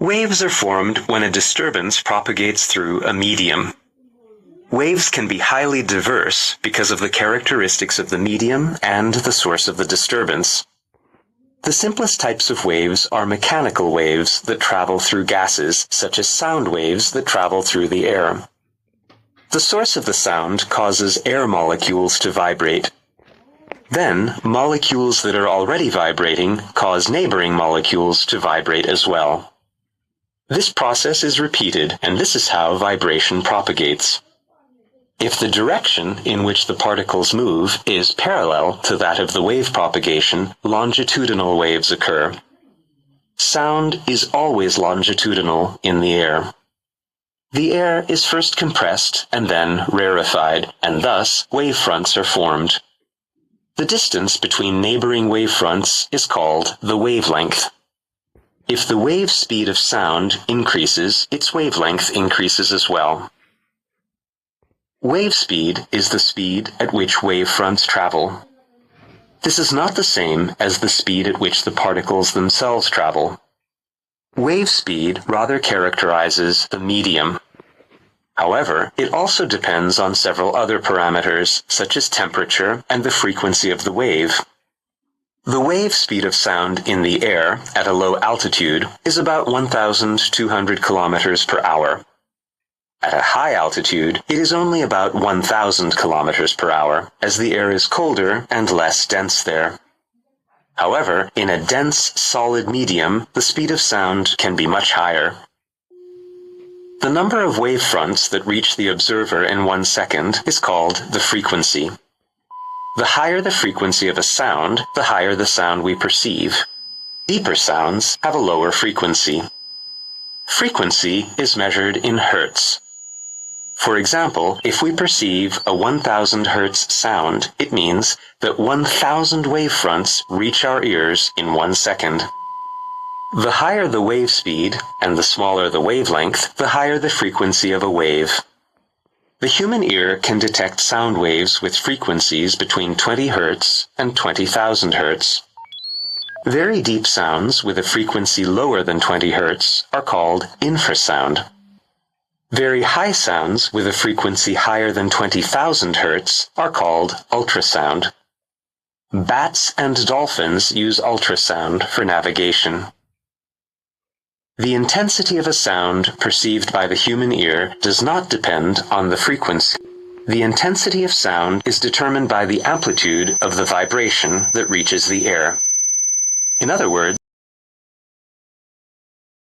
Waves are formed when a disturbance propagates through a medium. Waves can be highly diverse because of the characteristics of the medium and the source of the disturbance. The simplest types of waves are mechanical waves that travel through gases, such as sound waves that travel through the air. The source of the sound causes air molecules to vibrate. Then, molecules that are already vibrating cause neighboring molecules to vibrate as well. This process is repeated, and this is how vibration propagates. If the direction in which the particles move is parallel to that of the wave propagation, longitudinal waves occur. Sound is always longitudinal in the air. The air is first compressed and then rarefied, and thus wavefronts are formed. The distance between neighboring wavefronts is called the wavelength. If the wave speed of sound increases, its wavelength increases as well. Wave speed is the speed at which wavefronts travel. This is not the same as the speed at which the particles themselves travel. Wave speed rather characterizes the medium. However, it also depends on several other parameters, such as temperature and the frequency of the wave. The wave speed of sound in the air at a low altitude is about 1,200 kilometers per hour. At a high altitude, it is only about 1,000 kilometers per hour, as the air is colder and less dense there. However, in a dense, solid medium, the speed of sound can be much higher. The number of wavefronts that reach the observer in 1 second is called the frequency. The higher the frequency of a sound, the higher the sound we perceive. Deeper sounds have a lower frequency. Frequency is measured in hertz. For example, if we perceive a 1,000 hertz sound, it means that 1,000 wavefronts reach our ears in 1 second. The higher the wave speed, and the smaller the wavelength, the higher the frequency of a wave. The human ear can detect sound waves with frequencies between 20 Hz and 20,000 Hz. Very deep sounds with a frequency lower than 20 Hz are called infrasound. Very high sounds with a frequency higher than 20,000 Hz are called ultrasound. Bats and dolphins use ultrasound for navigation. The intensity of a sound perceived by the human ear does not depend on the frequency. The intensity of sound is determined by the amplitude of the vibration that reaches the air. In other words,